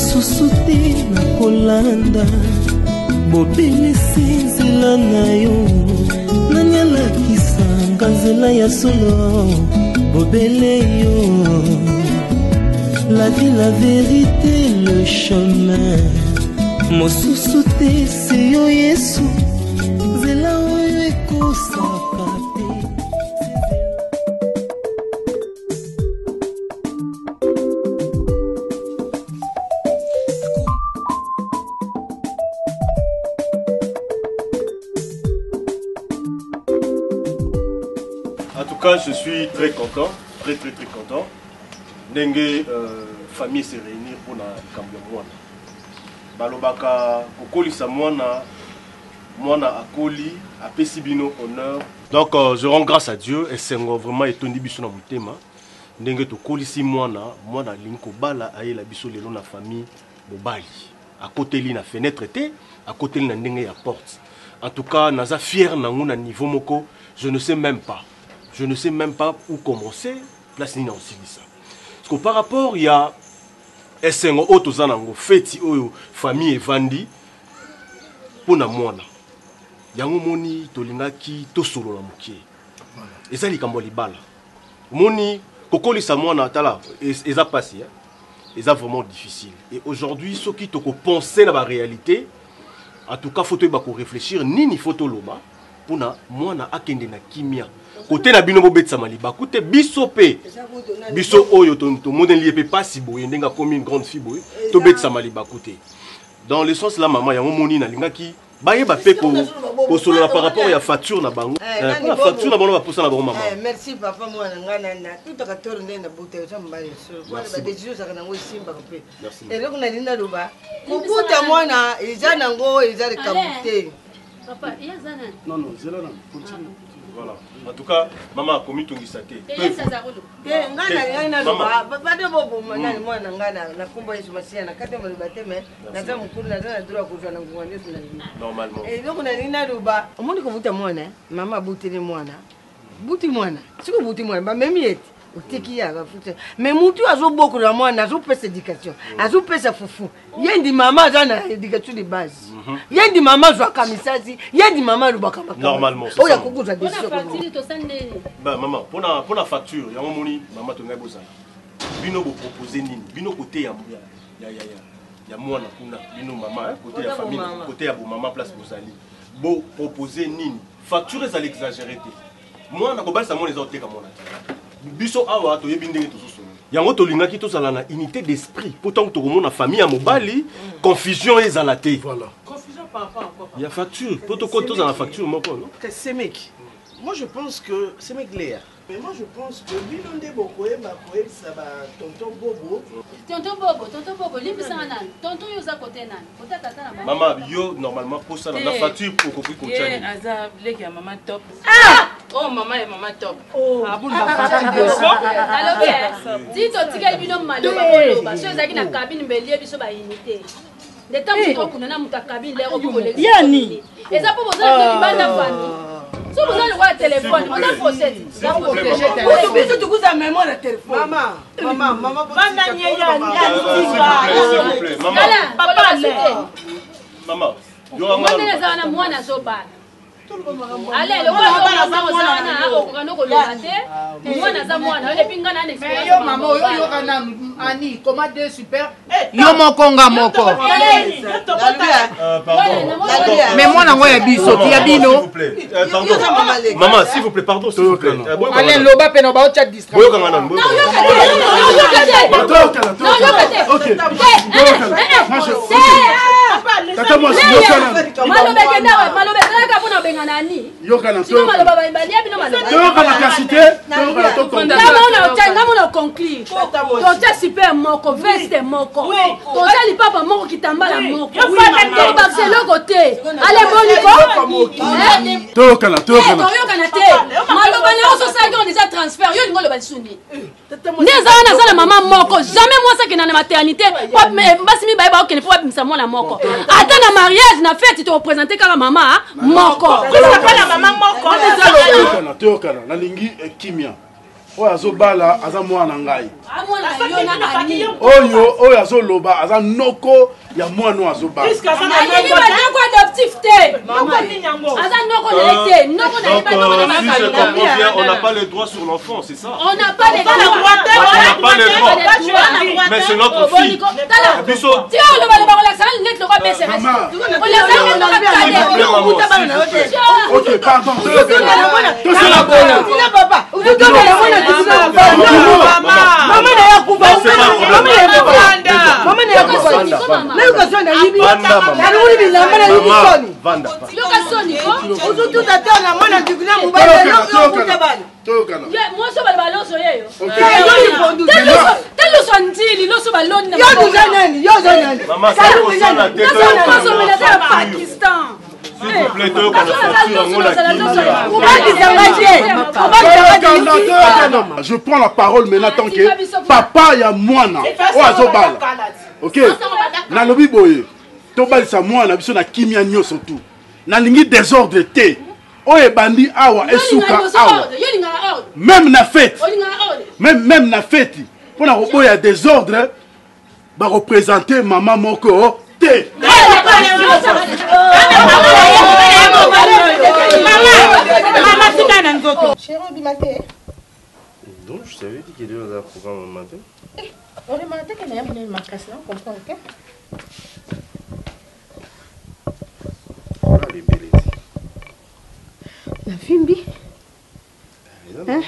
Susuti na kolanda bobele sinzela na yo nanyala kisanga nzela ya solo bobele yo la vie la vérité le chemin mosusu te se yo Yesu nzela oyo ekosaka te. En tout cas, je suis très content, très content. Ndenge famille se réunir pour na kambo mwana. Balobaka kokolisa mwana akoli apesi bino honneur. Donc je rends grâce à Dieu et c'est vraiment etondi biso na mutema. Ndenge to kolisi mwana linko bala ayela biso lelo na famille mobali. À côté li na fenêtre té, à côté li na ndenge ya porte. En tout cas, naza fier na nguna niveau moko, je ne sais même pas où commencer, place ni na osilisa. Parce que par rapport, il y a esengo auto zanango, feti oyo, famille evandi, pour na mwana. Yango moni, tolingaki, to solo la mokie. Et ça, likambo libala. Moni, kokoli sa mwana, tala, et ça passe, et ça vraiment difficile. Et aujourd'hui, ceux qui te penser dans la réalité, en tout cas, faut réfléchir, ni photo loba, pour na mwana akende na kimia. Côté na bino bobetsa maliba côté biso oyo to modèle lié pas si boye ndenga comme une grande fille boye to betsa maliba côté dans le sens là maman ya moni na lingaki baye ba pe ko solo par rapport ya facture na bango la facture na bango ba posa na bango maman merci papa moi ngana na tout ka tourner na bouteille ça mbali so ba décision ça na ngo simba ko pe et loko na linda loba ko buta mwana eza nango eza ka bouteille papa ya zana non zela na continue. Voilà. En tout cas, maman a commis ton guissaté. Mais mutu azo beaucoup de moi nazo pesa éducation azo pesa fufu yendi mama zana éducation de base yendi mama zo kamisazi yendi mama lubaka normalement oh ya kukuza décision bah maman pour la facture ya moni maman to ngai bozala bino bo proposer nini bino côté ya mwana kuna bino maman côté ya famille côté ya bo maman place bozali bo proposer nini facture ezali exagéré te mwana ko balisa mwana ezoteka mwana biso awa to yebi ndenge tozosola yango tolingaki tozala na unité d'esprit pourtant to komona famille ya mobali confusion ezala te voilà confusion par rapport à quoi il y a facture protocole tozala na facture moko non c'est mec moi je pense que c'est mec clair mais moi je pense que bino nde bokoyeba koyebisa ba tonton bobo libisa nani tonton yo za côté nani côté tata na maman yo normalement pour ça la facture pour ko kontani aza leki ya maman top oh maman et maman top abun ba papa alobi dito tika bino maloba boloba so ezaki na cabine belie biso ba unité de temps to kuna muta cabine lero pour les yani eza pour boza de banda fani so boza le wa téléphone on a procédé la protéger téléphone biso tukuza mémoire de téléphone maman banda nyeya maman papa maman yo ngana na mwana zoba allez le mwana okana ko late mwana za mwana et puis ngana na expérience yo maman yo kana ani commande super yo mokonga moko mais mwana ngoya biso ya bino maman s'il vous plaît pardon s'il vous plaît allez loba pe no ba chat distract boyo kanga non tata moi malobe kenda malobe ka pona benga nani yokana to maloba balia bino maloba yokana kasite yokana to ngamo conclure to super moko veste moko to tali papa moko kitambala moko to baselo côté allez boniko to yokana te maloba na so sa on déjà transfert yo ngolo basuni neza na sala mama moko jamais moi ça que na maternité pas basi mi ba okene pour bimisa mwana moko ata na mariage na fête te représenter kala mama moko pas la maman moko to yokana na lingi kimia oyo azobala aza mwana ngai oyo oyo azoloba aza noko ya mwana oyo azobala on n'a pas le droit sur l'enfant, c'est ça? On n'a pas les droits. Mais c'est notre fille. Ok, pardon. Je prends la parole maintenant tant que papa ya mwana oazobala. Ok, nalobi boye tobalisa mwana biso na kimia nyoso tu. Nalingi désordre te. Oye bandi awa esuka awa. Même na fête. Même na fête. Pour na boya désordre ba représenter maman moko te. Donc je savais qu'il y avait un programme au matin. On est matin qu'il y a une macasse, on comprend, ok? Voilà les belles. La fimbi. Hein?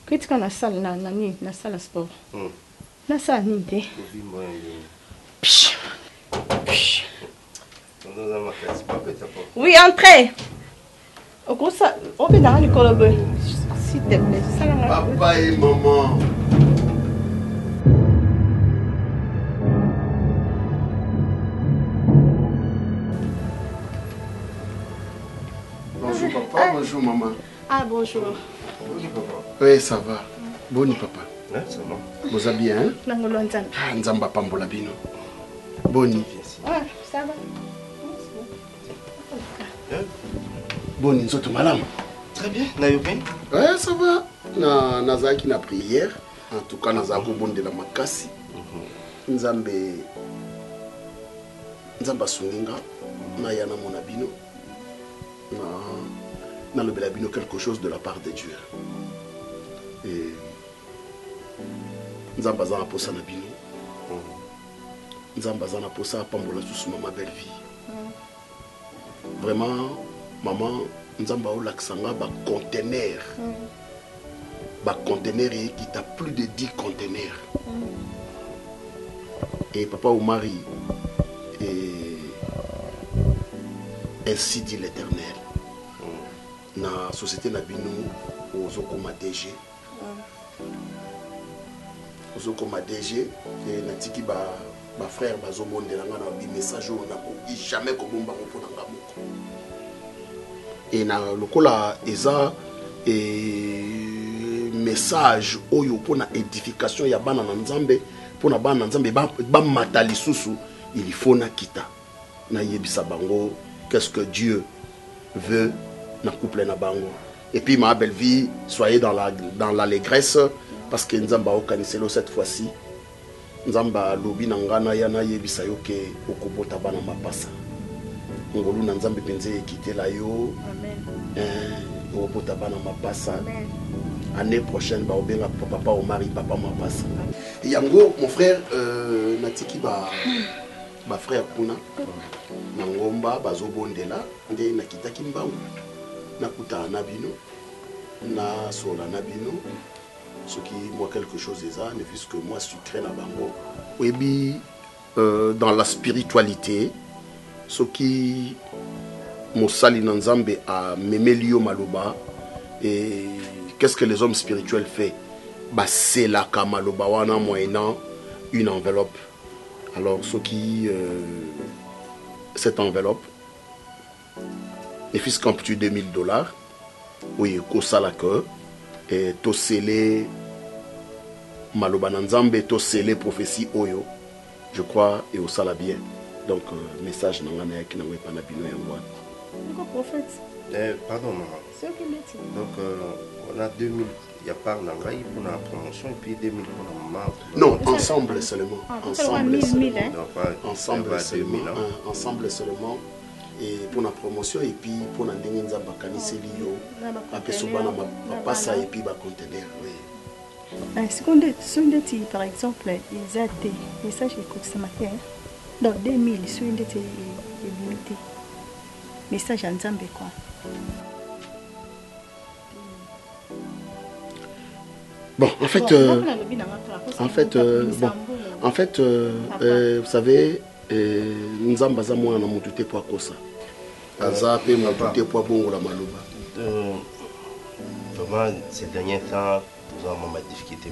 Qu'est-ce qu'on a ça na salle sport? Na salle nite. Oui, entrez. Au gros ça, on peut dans le colobe. S'il te plaît, ça là. Papa et maman. Bonjour papa, bonjour maman. Ah bonjour. Bonjour papa. Oui, ça va. Boni papa. Ouais, ça va. Vous allez bien? Nangolo nzambe. Ah, nzamba pambola bino. Boni. Ouais, ça va. Boni nzoto malam. Très bien. Nayobi? Ouais, ça va. Nazaki na prière. En tout cas, nazako bonde la makasi. Nzambe sunginga na yana mona bino. Na lobela bino quelque chose de la part de Dieu. Et Nzamba za na posa na bino. Nzamba za na posa pambola sous maman belle vie. Vraiment maman Nzamba o laksanga ba conteneur. Ba conteneur qui t'a plus de 10 conteneurs. Et papa ou mari et ainsi dit l'Éternel. Na société na bino ozokoma DG. Ozokoma DG et na tiki ba frère bazobondela nga na bi message on na ko jamais ko bomba ko pona ngamoko. Et na lokola eza et message oyo pona édification ya bana na Nzambe pona bana Nzambe ba matali susu il faut na kita na yebisa bango qu'est-ce que Dieu veut na couple na bango. Et puis ma belle vie, soyez dans l'allégresse parce que Nzamba okaniselo cette fois-ci. Nzamba lobi na ngana yana yebisa yo ke okobota bana mapasa. Ngolu na Nzambe penze kitela yo. Amen. Okobota bana mapasa. Amen. Année prochaine ba obenga papa au mari papa mapasa. Et yango mon frère natiki ba frère kuna na ngomba bazobondela nde nakitaki mbangu. Nakuta nabino na sola nabino ce qui moi quelque chose est ça ne fût que moi sucré na bango oui dans la spiritualité ce qui mosali na Nzambe a memelio maloba et qu'est-ce que les hommes spirituels fait ba c'est la kamaloba wana moyennant une enveloppe alors ce qui cette enveloppe et fils quand tu $2000 oui kosa la que et to scellé maloba na Nzambe to scellé prophétie oyo je crois et au sala bien donc message na ngana yaki na wepa na bino ya ngwana prophète Pardon, maman. Donc, on a 2000. Il y a par l'anglais pour la promotion et puis 2000 pour la maman. Non, ensemble seulement. Ensemble seulement. Ensemble seulement. Ensemble seulement. Et pour la promotion et puis pour la dernière Selio. Après, souvent, on passe et puis on conteneur. Par exemple, ils ont des messages de matin. Donc 2000, ils sont limité. Message en Zambie quoi. Bon, en fait, vous savez, Nzamba za mwana na mutu te po akosa. Aza pe mutu te po bongo la maloba. Vraiment, ces derniers temps, nous avons des difficultés.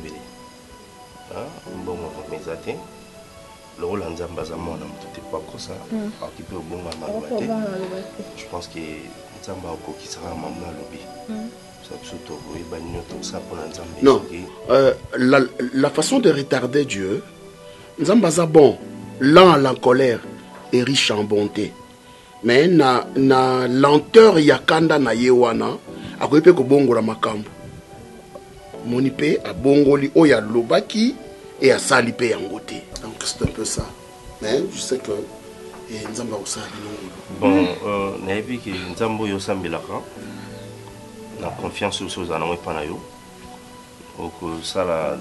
Bon, mes athées. Le rôle en Zamba za mwana mutu te po akosa. Occupé au bongo la maloba. Je pense que Nzamba oko qui sera maman lobby. Non, la façon de retarder Dieu, Nzambaza bon, lent à la colère et riche en bonté. Mais na lenteur yakanda na yewana, akoyepe ko bongo la makambo. Monipe a bongoli oya lobaki et a salipe yangote. Donc c'est un peu ça. Mais je sais que Nzamba osali bon, naebi ki Nzambo yo sambilaka. La confiance aux choses en pas nayo ou que ça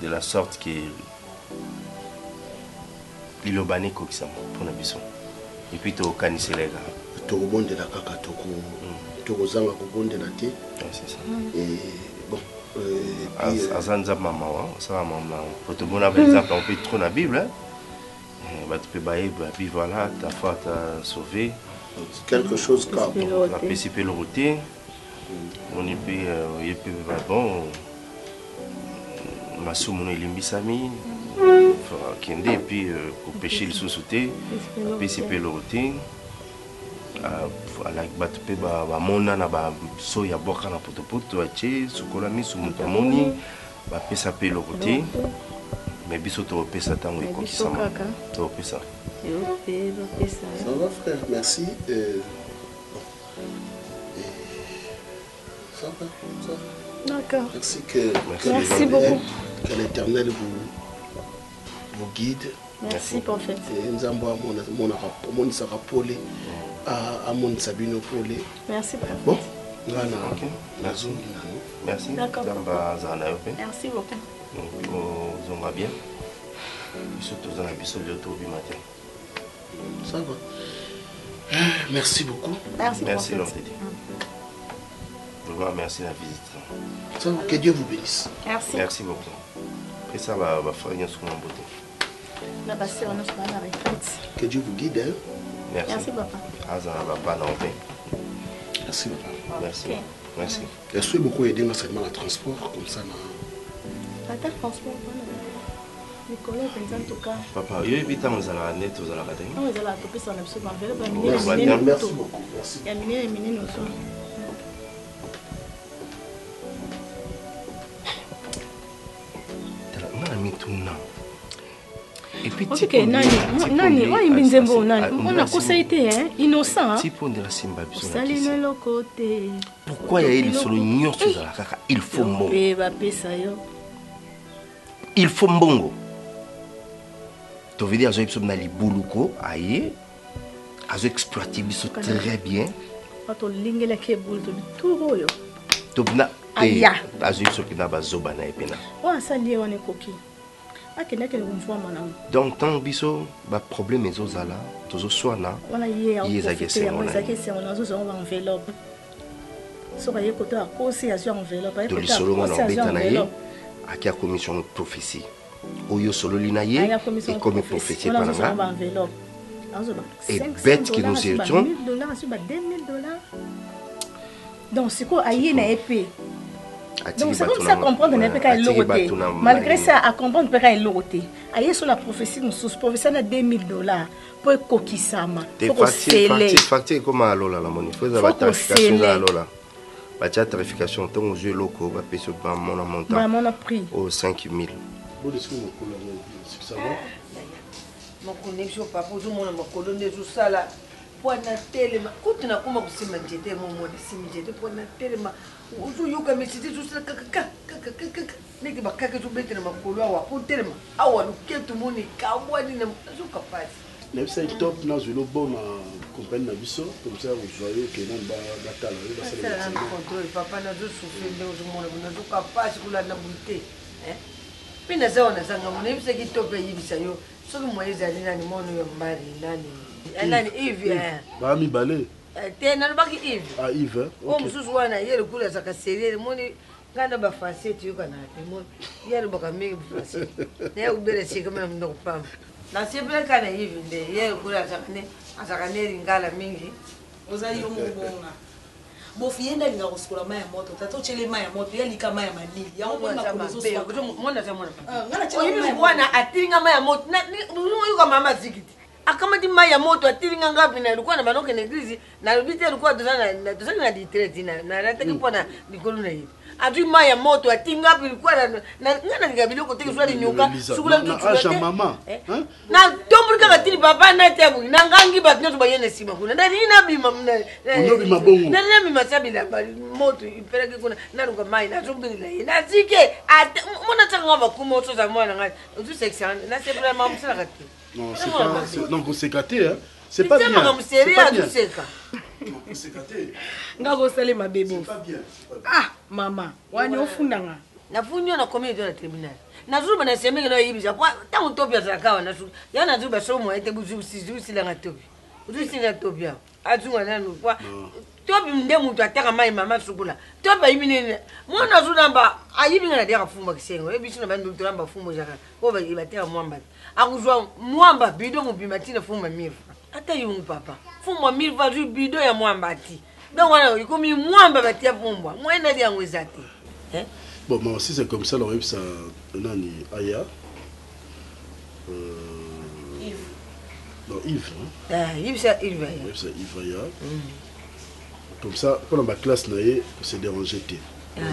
de la sorte que il est banni comme ça pour la bison et puis tu organises les gars tu rebondes la caca tu rozanga rebonde la thé c'est ça et bon azanza maman ça maman pour te bon exemple on peut trop la Bible bah tu peux bailler vivre là ta foi t'a sauvé quelque chose comme la PCP le routier. On est bon, ma somme est limbisami, et puis pour pêcher le sous-souté, puis c'est le routine. À la battupe, mon nana, soya boka na potopoto, sukolami, sumutamoni, pesa pe le routine. Mais biso to pesa tango et kokisama. To pesa. Ça va frère, merci. Ça va. D'accord. Merci beaucoup. Que l'Éternel vous guide. Merci prophète. Merci prophète. Bon. Merci. Merci. D'accord. Merci beaucoup. Vous en va bien. Surtout dans la biseau de l'auto du matin. Ça va. Merci beaucoup. Merci l'homme de Dieu. Merci la visite. Que Dieu vous bénisse. Merci. Merci beaucoup. Et ça va faire une seconde beauté. Que Dieu vous guide. Hein? Merci. Merci papa. Merci papa. Merci. Okay. Merci. Je suis beaucoup aidé dans seulement le transport comme ça. Pas transport. Papa, il y a 8 ans, vous allez net, vous allez rater. Merci beaucoup. Merci. Et puis, pourquoi il faut mbongo? Il faut mbongo. Tu veux dire, je vais libuluko, aïe, je vais exploiter très bien. Donc, tant que le problème est là, tout ce soit là, il y a des a commission de prophétie. Oyo solo linaye et comme prophétie pananga. Et bête que nous étions. $2000 donc c'est quoi aïe na épée. Donc c'est comme ça comprendre n'est pas qu'elle l'autorité. Malgré ça à comprendre pas qu'elle l'autorité. Aïe sur la prophétie nous sous prophétie na $2000 pour kokisama. Pour sceller. Facture comme à lola la monnaie. Faut avoir tarification à lola. La tarification tant aux yeux locaux va payer sur mon montant. Mon prix au 5000. Mon connexion papa tout le monde m'a colonné tout ça là. pwana telema kuti nakuma kusima njete momona simi njete pwana telema uzuyoka mesiti zusila kakakakakakaka niki bakake tubetela makolo awa po telema awa luketu moni kabwani na zuka pasi nayebisa top nazwi lobona compagnie na biso comme ça joyeux ke nani batala papa nazosufri nde ozomona nazoka pasi kulanda bute mpe nazaona zanga monayebisa kitop eyibisa yo soki moye ezali nani mono yo mbari nani Yves bamibale te nalobaki Yves o mosusu wana ye lokulu azaka seriere moni ngana bafrançais toyokana te moni ye alobaka mingi bafrançais naye kobela sika mana munoko pamba nasepelaka na Yves nde ye lokulu azaka ne lingala mingi ozali yo mobonga bofi yenda linga kosukola mai ya moto tata ochele mai ya moto yalika mai ya malili yango mpona mona wana atilinga mai ya moto yoka mama zikiti akamati mai ya moto atilinga ngapi na ilikuwa na banoke na eglise na lobite ilikuwa dozali na ditreti na rataki mpona likolo na Yves atu mai ya moto atinga ngapi ilikuwa ngana lingabiloko teki swali nyoka sukula mtu mama na tombulika katini papa na tebu na ngangi ba nyoto bayene sima kuna ndani ina bima unobima bongo ndani na bima sabila bali moto ipeleke kuna naruka mai na zombila ina zike mona tanga bakuma oto za mwana ngati utu section na c'est vraiment ça kati non c'est pas non c'est caté hein c'est pas bien c'est pas bien c'est caté ngako sale mabebo ah mama wani ofundanga nafunyo na komedi na tribunal nazuba na semenge na yibisa kwa tangu topia zakawa nasu ya nazuba somo ete buzusi la ngatopi uzusi la topia azunga nanu kwa topi mde muntu ataka mai mama sukula topa yibine mwana zunamba ayibinga na dia kafumba kisengo ebisu na bandu tulamba fumo jaka ko ba ibateka mwamba akuzwa mwamba bido mubimatina fumba mifu ata yungu papa fumba mifu ju bido ya mwamba ati donc wana ikomi mwamba batia fumbwa mwena dia ngwezati bon moi aussi c'est comme ça alors ça nani Aya Yves non Yves Yves ça Yves Aya comme ça pendant ma classe naé c'est dérangé té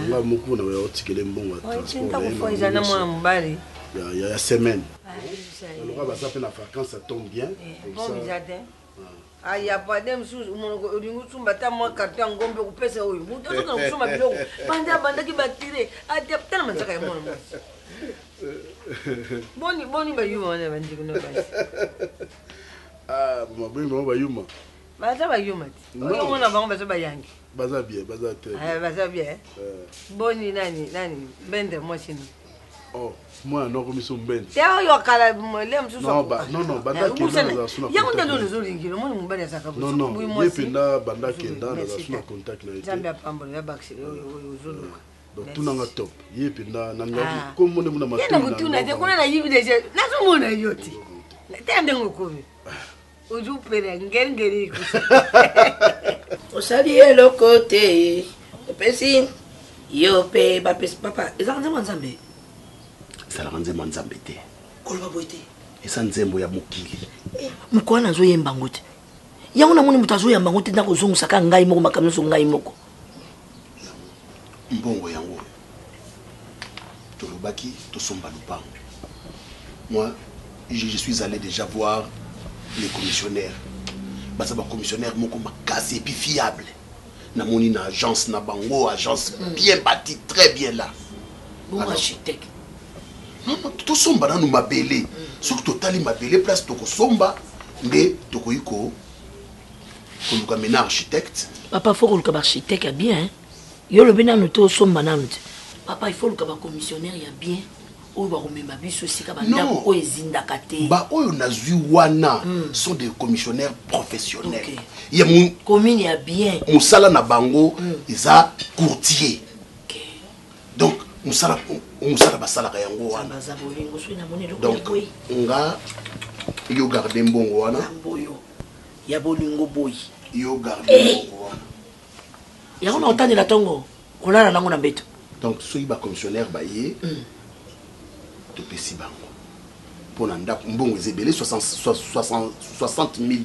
là moko na wa otikele mbongo transport il y a semaine alors va ça fait la vacances ça tombe bien comme ça aya padem su ulingu sumba ta mwa karton ngombe kupesa huyu mtu asoka kusoma biloko banda kibatire ati tena manzaka ya mwana boni bayuma wana bandi kuno basi mabingo bayuma baza bayuma ti oyo mwana bango baza bayangi baza bien baza bien boni nani bende moi chino oh moi non comme son ben ya yo kala le msusu non banda kenda suna ya nda ndo zolingiro moni mumbali saka non non yependa banda kenda na suna contact na ite jambe apambo ya baxi yo zolo donc tunanga top yependa na ngavi comme mone muna matuna ya ngutuna de kuna na yibi deje nazo mona yoti tende ngokubi uju pere ngengeri kusa osali eloko te pesi yo pe ba pesi papa ezanze manzambe salaka nzembo nzambe te koloba boye te eza nzembo ya mokili mokwana azoyemba ngo te yango namoni moto azoyamba ngo te ndako ozongusaka ngai moko makambo nyonso ngai moko mbongo yango tolobaki tosomba lupango moi je suis allé déjà voir les commissionnaires baza bacommissionnaire moko makasi et puis fiable namoni na agence na bango agence bien bâtie très bien là bon architecte non tosomba nanu mabele soki totali mabele place tokosomba nde tokoki koluka mena architecte papa faut koluka baarchitecte ya bien yo lobi nanu tosomba nanu te papa il faut koluka bacommissionnaire ya bien oyo bakomema biso esika bandako oyo ezindaka te baoyo nazwi wana sont des commissionnaires professionnels commune ya bien mosala na bango eza courtier donc musala basalaka yango wana donc nga yo garde mbongo wana ya bolingo boyi yo garde mbongo wana yango na otandela ntongo kolala nango na mbeto donc soki bacommissionnaire baye topesi bango mpona ndako mbongo eza ebele 60 000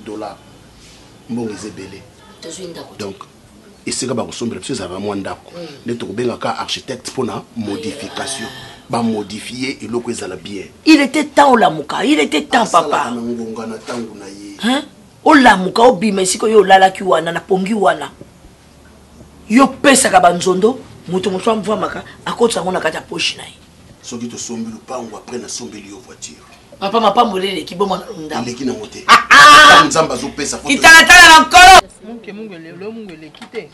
$, mbongo eza ebele donc esika bakosombela biso ezalaka mwa ndako nde tokobengaka architecte mpona modification bamodifie eloko ezala bien il était temps olamuka il était temps papa na ngonga na ntango na ye olamuka obima esiko yo olalaki wana na pongi wana yo pesaka banzondo moto moto amvamaka akotisa ngo na kati ya poche na ye soki tosombi lupango après nasombeli yo voiture papa mapambolele kiboma na lunda eleki nango te nzambe azopesa italatala na nkolo mungele kite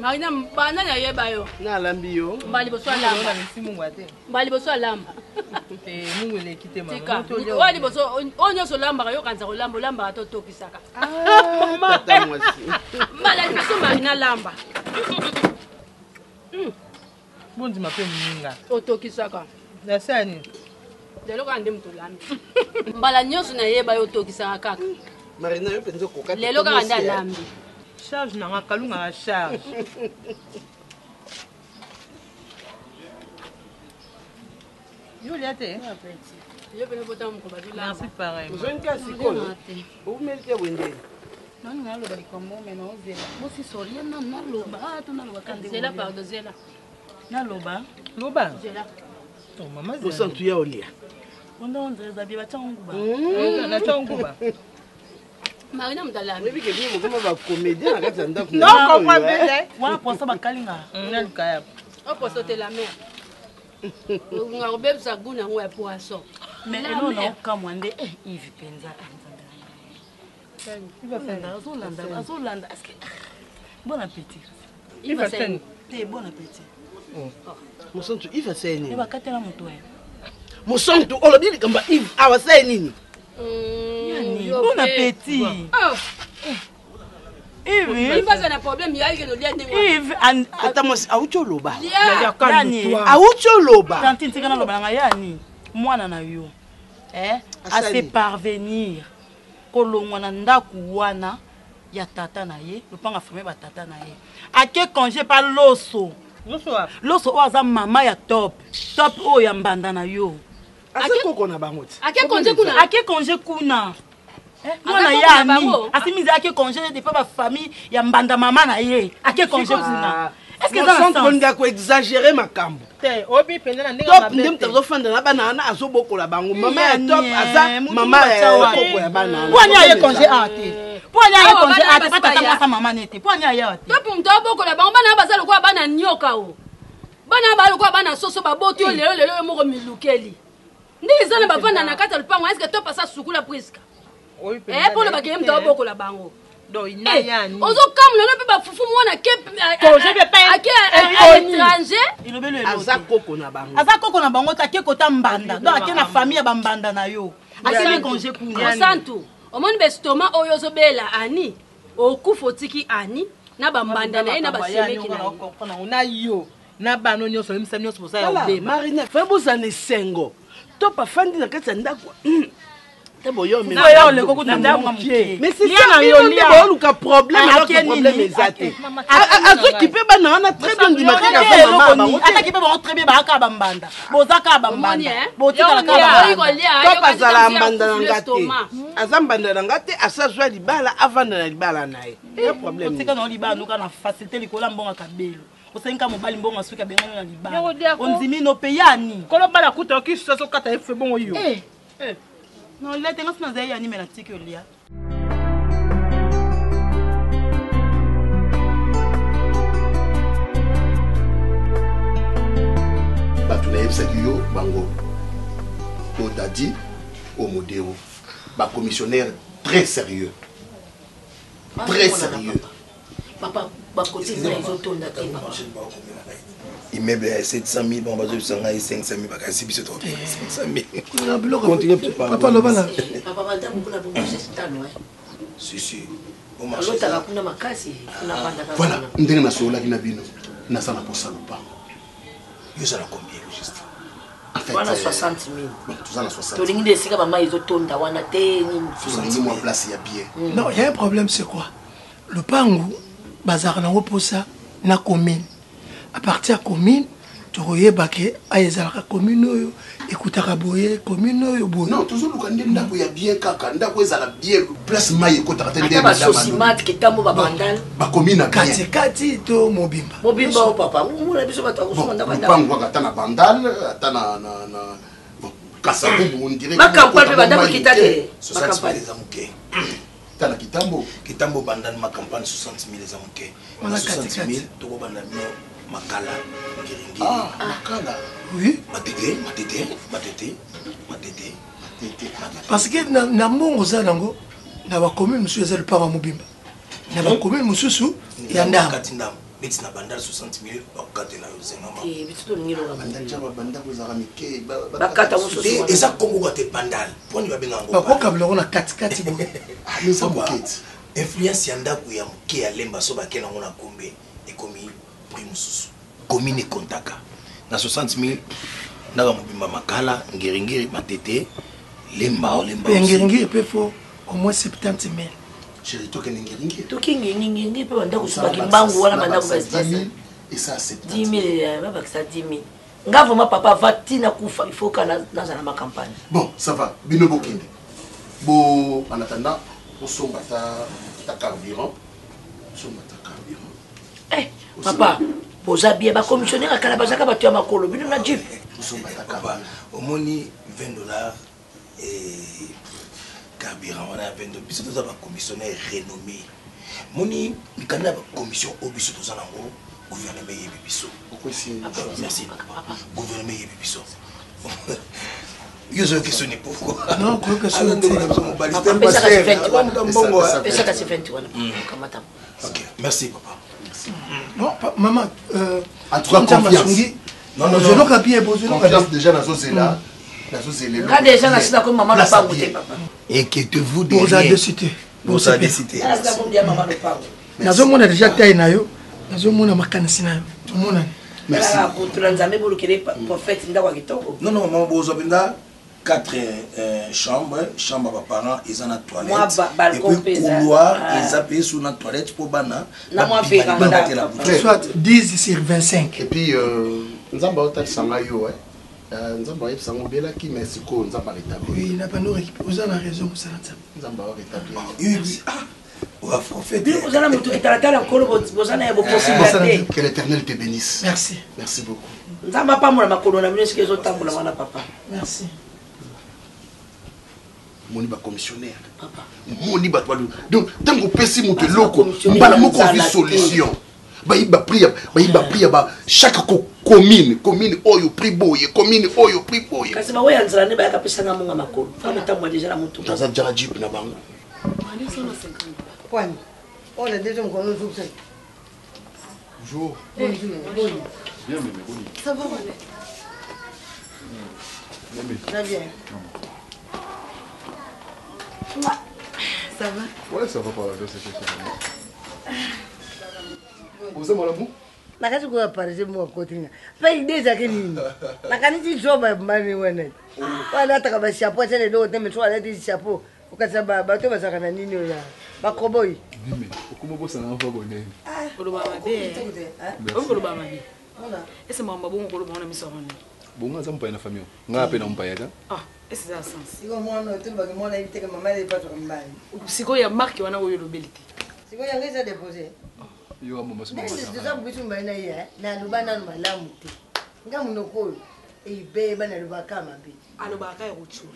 Marina bana na yeba yo. Na lambi yo. Mbali boso alamba. Na misimu ngwate. Mbali boso alamba. Mungele kite mama. Tika. Wali boso onyo so lamba yo kanza ko lamba to tokisaka. Mama. Tata mwasi. Mbala biso Marina lamba. Bondi mape mninga. Otokisaka. Na sani. Delo kande mtu lambi. Mbala nyoso na yeba yo tokisaka kaka. Marina yo penzo kokata. Lelo kande lambi. Charge na kalunga na charge. Yo liate. Yo pene bota mko badula. Merci pareil. Vous avez cassé quoi? Vous mettez wende. Non non lo bali comme mais non zela. Mo si soria na loba to na loba kande. Zela pardon zela. Na loba. Loba. Zela. Oh mama zela. Vous sentez ya olia. Onda ondre za biba changuba. Na changuba. Marina mdala. Webi ke bimo kama ba comédien na kati ndako. Non, comprends bien. Wa posa bakalinga. Na lukaya. O poso te la mer. Nga robebsa guna ngo ya poisson. Mais non non kamwande Yves penza. Il va faire azolanda. Est-ce que bon appétit. Il va faire. Bon appétit. Musonto Yves asai nini? Eba katela moto ya. Musonto olobi kamba Yves awasai nini? Bon appétit. Il va faire un problème, il y a que le lien de Yves atamos aucho loba. Ya aucho loba. Tantine tikana loba nga yani. Mwana na yo. À se parvenir. Kolongwa na ndaku wana ya tata na ye, lopanga famille ba tata na ye. Ake congé par loso. Loso oza mama ya top o ya mbanda na yo. Ake koko na bangoti. Ake congé kuna. Mwana ya ni. Asimiza ake congé de pas famille ya mbanda mama na ye. Ake congé kuna. Est-ce que ça on doit exagérer makambo? Te obi pende na ndenge mabe. Top ndem fanda na bana na azobokola bango. Mama ya top aza mama ya koko ya bana. Poanya ye congé ate. Poanya ye congé ate patata mwasa mama nete. Poanya ye ate. Top mto bokola bango bana bazalo kwa bana nyoka o. Bana balo kwa bana soso baboti o lelo moko milukeli. Ndizana bavanda na kata lupango est-ce que top asa sukula priska? Pour le bagage mto bokola bango. Do inayani. Ozo kam le pe ba fufu mwana ke étranger. Aza koko na bango. Aza koko na bango ta ke kota mbanda. Donc ake na famille ya bambanda na yo. Ake congé kuna. Santu. Omoni be stoma oyo zo bela ani. Okufa tiki ani na bambanda na ye na basemeki na. Ona yo. Na bano nyoso limsa nyoso bosa ya obe. Marina fe bozane sengo. Topa fandi na kati ndako. Mais c'est ça, il y a un problème alors que le problème est zaté. À ceux qui peuvent on a très bien dit matin à maman. À qui peuvent très bien baka bambanda. Bozaka bambanda. Botika la papa zala bambanda ngate. Azambanda ngate asazwa libala avant na libala nae. Il y a un problème. Botika na libala nuka na facilité likola mbonga kabelo. Osenga mobali mbonga suka bengana na libala. Onzimi no peyani. Kolo bala kuta kiso so kata efe bongo yo. Non, là, tu as dit que tu as dit que bango au dadi au modéo ba commissionnaire très sérieux papa ba côté na izoto na te immeuble 700 000 bon bazo 500 000 bakasi biso trop 500 000 continue papa lo bana papa ba ndamu kuna bongo c'est tano si au marché l'autre kuna makasi kuna banda voilà ndenge na sola kina bino na sala pour ça pas yo ça la combien juste en fait wana 60 000 tout ça na 60 to lingi desika mama izotonda wana te ni tout moi place ya bien non il y a un problème c'est quoi le pangu bazar na reposa na commune à partir de la commune, tu vois que la commune écoutera boye commune boye. Non, toujours le candidat il y a bien kaka, ndako ezala bien place maille ko tata ndé. Ba sosimat ke tambo ba bandal. Ba commune bien. Kati to mobimba. Mobimba o papa, mula biso ba to so ndaba. Pango kata na bandal, ata na bon, Kasabubu on dirait ma campagne banda ko kitake 60 000 les amuke tala kitambo banda ma campagne 60 000 les amuke on a 60 000 to banda no makala ngiringi makala oui matete parce que na mbongo za nango na ba commune monsieur ezali pa mobimba na ba commune mususu ya ndam beti na bandal 60 000 bakate na yo zengama bituto ngiro banda ko zara mike bakata mususu eza kongo ka te bandal poni babenga ngo bakoka biloko na katikati bo les amuketi influence ya ndako ya muke ya lemba so bakena ngo na kombe ekomi prix mususu commune kontaka na 60 000 ndaka mobimba makala ngiringiri matete lemba ngiringiri pe fo au moins 70 000 chérie toke ngiringiri ngiringiri pe banda kusubaki mbangu wala banda kubasi et ça c'est 10 000 baba ça 10 000 nga vraiment papa va tina kufa il faut kana dans ma campagne bon ça va bino bokende bo en attendant on somba ta carburant papa boza bien ba commissionnaire akala bazaka batu ya makolo bino na jeep omoni $20 et carburant on a 22 biso toza ba commissionnaire renommé moni mikanda ba commission obiso toza nango gouvernement yebi biso merci papa gouvernement yebi biso yo question n'est pourquoi non quoi question ok merci papa non maman en tout cas confiance non je n'ai pas bien besoin confiance déjà dans ce là quand déjà na sina comme maman na pas goûter papa inquiétez-vous de rien pour sa décité nazo mona déjà taille na yo nazo mona makanisi na yo mona merci pour transamer pour que prophète ndakwa kitoko non maman bozo benda 4 chambres à parents ils en a toilette et puis couloir ils appellent sur notre toilette pour bana soit 10 sur 25 et puis nzamba hotel sanga yo nzamba yep sanga bela ki merci ko nzamba rétablir oui n'a pas nous récupérer vous avez raison ça nzamba rétablir ouais prophète vous allez me étaler encore vous avez vos possibilités que l'Éternel te bénisse merci beaucoup nzamba pas moi makolo na minesi kezo tambola wana papa merci moni ba commissionnaire papa moni ba toi donc tant qu'on pesi moto loko mbala moko vi solution ba priya ba chaque commune oyo prix boye commune oyo prix boye kasi ba weya nzala ne ba yakapesa nga monga makolo fama tamwa déjà la moto taza jara jeep na bango kwani on a déjà mkono zoukse bonjour bien mais ça va très bien ça va ouais ça va pas là c'est vous avez mon nakati kuaparise mwakotinga paidezake nini nakaniti joba mani wene wana ataka bashapo atene do teme twa leti shapo ukatsa bato bazaka na nini oya bakoboi mimi ukumobosa na mfa bonene koloba mabe koloba mabe ese mamba bongo koloba ona misarone bonga za mpa na famille nga pe na mpa ya ese za sens iko mwana otumba ke mwana ibiteke mama ile pato mbali siko ya marque wana oyo lobelite siko ya ngeza déposer yo mama sima nza bitu mbana ya na lubana no malamu te ngamu nokolo ebe bana lubaka mabe alobaka ya kuchula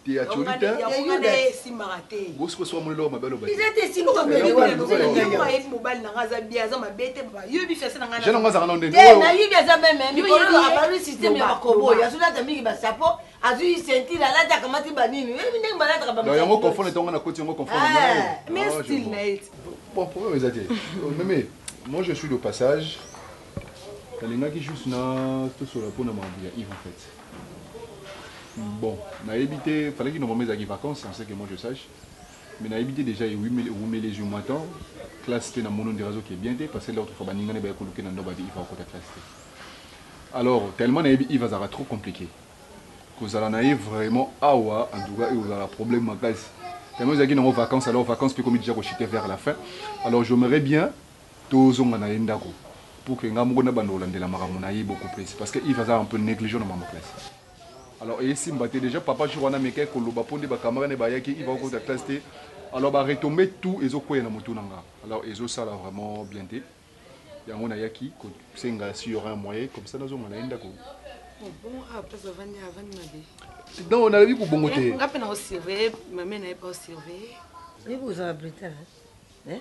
ti ya chulita ya ngade simarate bosko so mo lo mabelo ba izate simu kameli wa yo ya mobile na ngaza bia za mabete ba yo bi fese na ngana je ngaza kana ndende na yibi za meme mi ko abaru system ya bakobo ya sula ta mingi basapo azu sentira la ta kamati banini we ndenge balata ka ba no yango confondre tonga na koti yango confondre mais still night bon problème ezati mais moi je suis de passage qui juste na tout sur la peau na mambu ya Yves en fait bon na évité fallait qu'il nous remette à vacances c'est que moi je sache mais na évité déjà et 8 les jours matin classe na mono de réseau qui est bien parce que l'autre fois baninga ne ba coloquer na ndoba di Yves en côté classe alors tellement na Yves va trop compliqué que ça na vraiment awa en tout cas il a un problème ma classe tellement ils ont vacances alors vacances puis comme déjà rechuter vers la fin alors j'aimerais bien tous on a ndako pour que ngamu na bando landela maramu na yi beaucoup plus parce que il va un peu négligent dans ma classe alors et si mbaté déjà papa je wana meke ko loba ponde ba camarade ne ba yaki il va au classe té alors ba retomber tout ezo koya na moto nanga alors ezo ça là vraiment bien té yango na yaki ko senga si y aura un moyen comme ça nazo ngana ndako Donc on a vu pour bon côté. On a pas surveiller, maman n'a pas surveiller. Mais vous avez plus tard. Hein?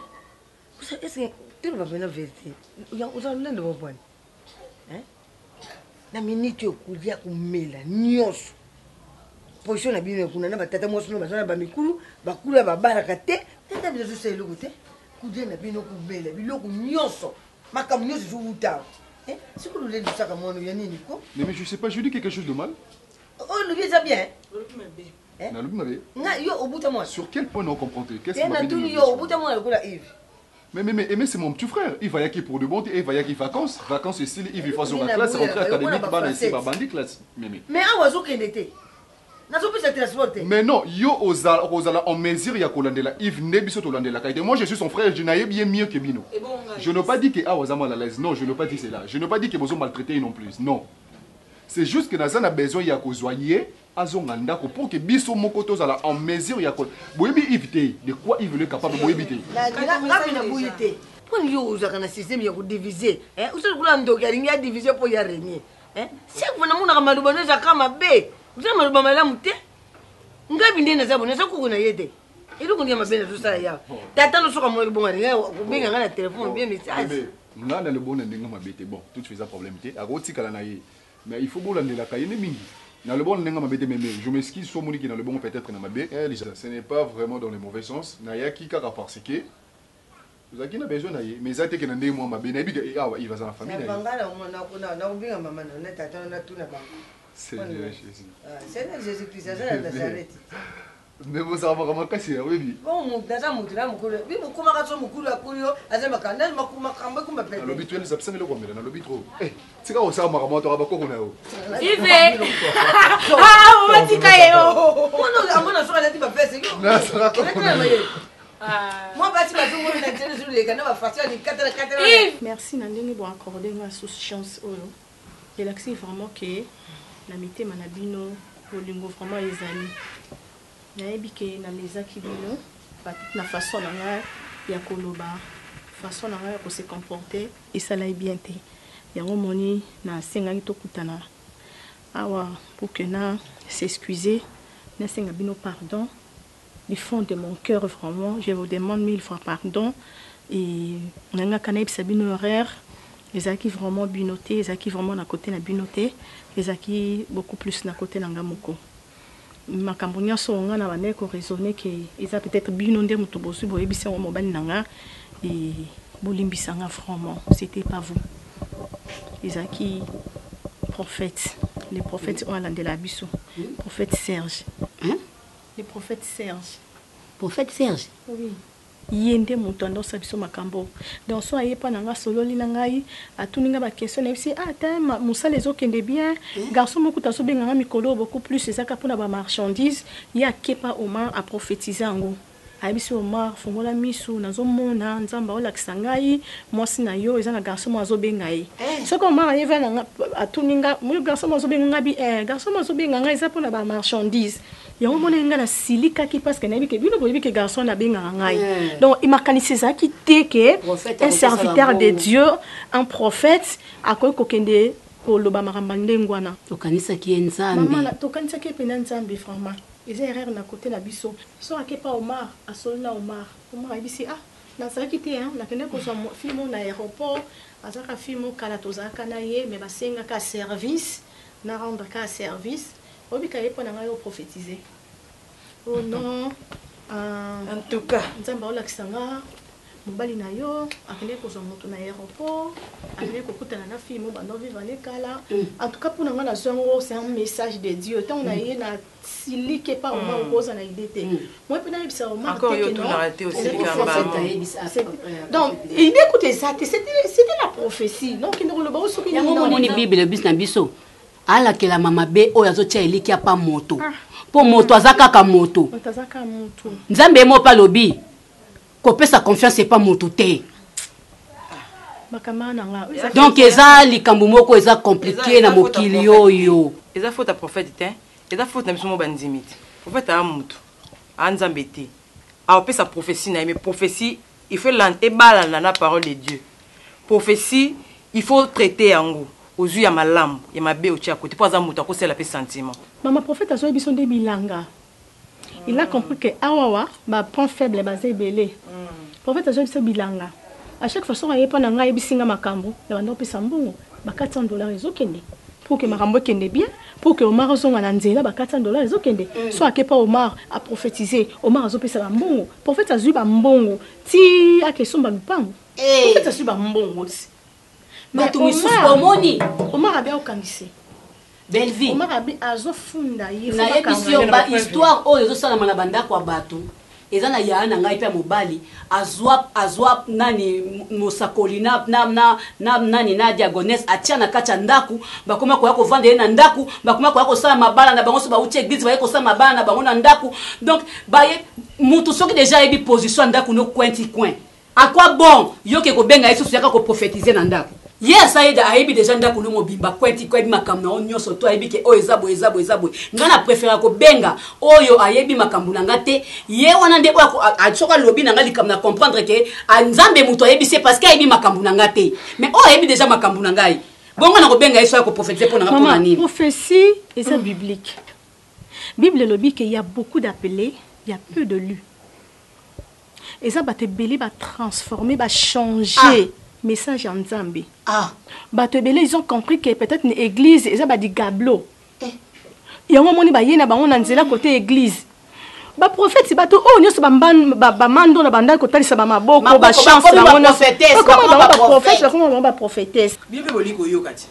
Est-ce que tu vas venir vérifier? Vous avez de bon point. Hein? Na minute yo kulia kumela nyonso. Position na bino kuna na batata moso no bazana ba mikulu, bakula ba baraka te. Tata bizo se lo gote. Kudia na bino kumela, biloko nyonso. Makam nyonso zo uta. Hein? C'est que nous les ça comme on vient ni ko. Mais je sais pas, je dis quelque chose de mal. Oh, le bien ça bien. Sur quel point on comprend? Qu'est-ce que mais c'est mon petit frère. Il va y aller pour de bon, il va y aller vacances. Vacances ici, il va faire son classe, rentrée académique, il va ici, bandit classe. Mais à oiseau qu'il était. Mais non, yo osala en mesure ya kolandela Yves Nebiso to landela kaite. Moi je suis son frère, je n'ai bien mieux que Bino. Je n'ai pas dit que Awaza mal à l'aise. Non, je n'ai pas dit cela. Je n'ai pas dit que vous maltraité non plus. Non. C'est juste que Nazan a besoin ya kozoyer azonganda pour que biso mokoto zala en mesure ya ko. Boyebi éviter de quoi il veut capable de éviter. Na boyete. Pour yo uzaka na système ya ko diviser. Hein, usali kula ndoki ya diviser pour ya régner. Hein? Si vous na muna kama lubano za kama be. Vous avez mal à la montée? Vous avez bien des abonnés, ça qu'on a aidé. Et donc on y a ma belle tout ça. T'attends le soir à moi le bon rien, ou bien un téléphone, bien message. On a le bon ending ma bête. Bon, tout fait ça problème. À côté calanaï. Mais il faut bouler la caille mingi. Dans le bon ending ma bête, mais je m'excuse sur mon qui dans le bon peut-être dans ma bête. Ce n'est pas vraiment dans le mauvais sens. Naya qui car parce que vous avez besoin d'aller. Mais ça t'es que n'endé moi ma bête. Il va dans la famille. Seigneur Jésus. Seigneur Jésus-Christ, ça de Nazareth. Mais vous avez vraiment cassé, oui. Bon, mon daza mutira mukuru. Oui, mukuma katso mukuru akuyo, azema kanel makuma kamba kuma pete. L'habituel ça pesa le kwa mbele na lobi trop. Eh, tika o sa maramoto rabako kuna yo. Ive. Ah, on tika yo. Ono amona soka lati ba pese yo. Na sara ko. Moi bati ba tungo na tele sur les canaux ba fatia ni 4. Merci na ndenge bo accorder ma sous chance oyo. Et là c'est vraiment que la mité manabino bolingo vraiment ezali. Nayebi ke na lezaki bino na façon na ya koloba, façon na ya ko se comporter et ça l'a bien té. Yango moni na sengaki to kutana. Awa pour que na s'excuser, na senga bino pardon du fond de mon cœur vraiment, je vous demande 1000 fois pardon et nanga kana bino horaire. Les acquis vraiment binoté, les acquis vraiment à côté na binoté, les acquis beaucoup plus na côté nanga moko. Ma cambonia songa na bane ko raisonner que ils a peut-être binondé muto bosu boyebisa mo bani nanga et bolimbisanga vraiment, c'était pas vous. Les acquis prophètes, les prophètes ont allé de la biso. Prophète Serge. Hein? Les prophètes Serge. Prophète Serge. Oui. Yende mutondo sabiso makambo donc so ayepa nanga solo linangai atuninga ba question na bisi ta musala ezokende bien garçon moko taso benga mikolo beaucoup plus ezaka pona ba marchandise ya kepa Omar a prophétiser ngo ayebisi Omar fongola misu nazomona nzamba olakisa ngai mwasi na yo ezana garçon mo azobenga ye soko Omar ayeva nanga atuninga mo garçon mo azobenga ngabi garçon mo azobenga ngai eza pona ba marchandise. Yango mona ngana silika ki parce que nabi ke bino boyebi ke garçon na benga ngai. Donc il m'a kanisi ça qui té que un serviteur de Dieu, un prophète a ko kokende ko loba marambande ngwana. To kanisa ki nzambe. Mama to kanisa ki pena nzambe vraiment. Ils erreur na côté na biso. So akepa Omar, asolna Omar. Omar ibisi na ça qui té na kende ko so film na aéroport, azaka film kala tozaka na ye mais basenga ka service, na rendre ka service. Obi kaye pona ngayo prophétiser. Oh non. En tout cas, nzamba olakisanga mobali na yo akende kozwa moto na aéroport, akende kokutana na fille mo bando vivre ne kala. En tout cas pona ngana zongo c'est un message de Dieu. Tant on a yé na silike pa o ma oza na idée. Moi pena yebisa o ma encore yo to na raté aussi kamba. Donc, il écoutez ça, c'était la prophétie. Donc il ne le ba soki na moni Bible bis na biso. Ala ke la mama be o yazo tia eliki apa moto. Po moto azaka ka moto. Azaka moto. Nzambe mo pa lobi. Ko pesa confiance c'est pas moto te. Makamana nga. Donc eza likambo moko eza compliqué na mokili yo. Eza faute à prophète te. Eza faute na biso mo bandimiti. Prophète a moto. A Nzambe te. A pesa prophétie na mais prophétie il faut l'ebala na parole de Dieu. Prophétie il faut traiter yango. ozwi ya malamu ya mabe otia côté po aza moto akosela pe sentiment. Maman prophète azoyi biso nde bilanga. Il a compris que awawa ba point faible basé belé. Prophète azoyi biso bilanga. À chaque fois on yepa na ngai bisinga makambo ya bando pesa mbongo ba $400 ezokende. Pour que makambo kende bien, pour que Omar zonga na nzela ba $400 ezokende. So akepa Omar a prophétiser, Omar azopesa ba mbongo. Prophète azoyi ba mbongo ti akesomba lupango. Prophète azoyi ba mbongo. Mais Omar a bien okangisi. Belvi. Omar a bien azofunda yé. Na yebiso ba histoire oyo ezosala na bandako ya bato. Ezana ya na ngai pe mobali azwa nani mosakoli na nani na diagonesse atia na kati ya ndaku bakoma ko yako vendre na ndaku bakoma ko yako sala mabala na bango so ba uti église ba yako sala mabala na bango na ndaku donc ba mutu soki déjà yebi position ndaku no coin à quoi bon yo ke ko benga yesu yaka ko prophétiser na ndaku. Yes, aida aibi déjà ndaku no mobimba kwenti makambo na onyo so to aibi ke o ezabo ngana préférer ko benga oyo ayebi makambo na ngate ye wana nde ko achoka lobi na ngali kamna comprendre que nzambe muto ayebi c'est parce que aibi makambo na ngate mais o ayebi déjà makambo na ngai bonga na ko benga yeso ko prophétiser pour na ngapona nini. Prophétie et c'est biblique. Bible lobi que il y a beaucoup d'appelés, il y a peu de lus. Et ça va te belé va transformer, va changer. Message en Zambie. Batebele, ils ont compris que peut-être une église, ils ont dit gablo. Il y a un moment où ils ont côté église. Ba prophète si bato oh nyoso ba mando na banda ko talisa ba maboko ba chance na mona prophétesse ba prophétesse. Bible boliko yokati.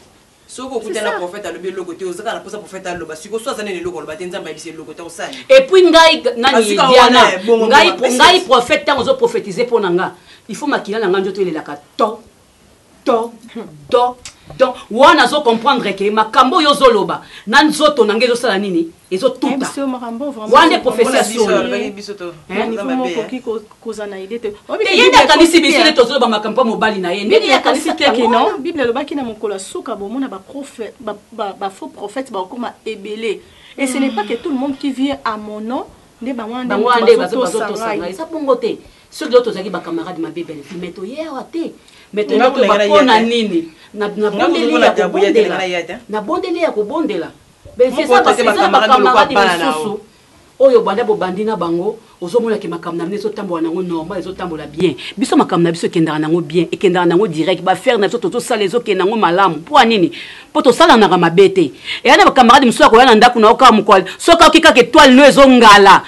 Soko kutana prophète alobi loko te ozaka na posa prophète aloba siko so azane loko loba te nzamba bise loko te osali. Et puis ngai nani diana ngai prophète tant ozo prophétiser pour nanga. Il faut makila na nganjo to elelaka donc wana zo comprendre que makambo yo zoloba na nzoto na ngezo sala nini ezo tuta wana prophétie so yenda kanisi bisele to zoloba makambo mobali na ye ndenge ya kanisi te non bible lobaki na mokolo suka bomona ba prophète ba faux prophète ba koma ebelé et ce n'est pas que tout le monde qui vient à mon nom nde ba wande bazo sanga ça pongote ceux de l'autre zaki ba camarade ma bébé mais to ye wate mais to bakona nini na bondeli ya kobondela ben c'est ça parce que ça ba camarade misusu oyo banda bo bandina bango ozomona ke makamna nezo tambola nango normal ezo tambola bien biso makamna biso kendana nango bien et kendana nango direct ba faire na biso to sala ezo kendana nango malamu po nini po to sala na mabete et ana ba camarade misusu ko yana ndaku na oka mukwali soka okika ke toile no ezo ngala